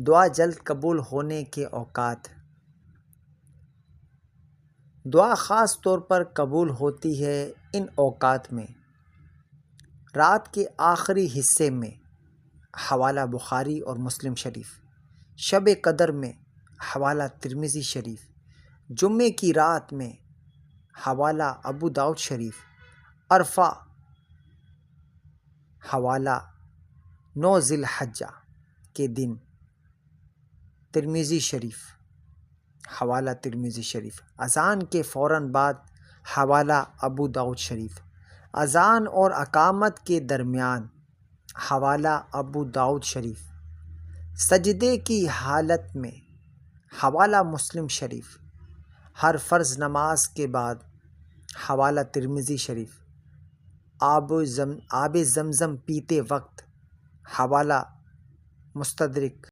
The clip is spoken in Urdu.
دعا جلد قبول ہونے کے اوقات۔ دعا خاص طور پر قبول ہوتی ہے ان اوقات میں: رات کے آخری حصے میں، حوالہ بخاری اور مسلم شریف; شب قدر میں، حوالہ ترمذی شریف; جمعے کی رات میں، حوالہ ابو داؤد شریف; عرفہ، حوالہ 9 ذی الحجہ کے دن، ترمذی شریف، حوالہ ترمذی شریف; اذان کے فوراً بعد، حوالہ ابو داؤد شریف; اذان اور اقامت کے درمیان، حوالہ ابو داؤد شریف; سجدے کی حالت میں، حوالہ مسلم شریف; ہر فرض نماز کے بعد، حوالہ ترمذی شریف; آب زمزم پیتے وقت، حوالہ مستدرک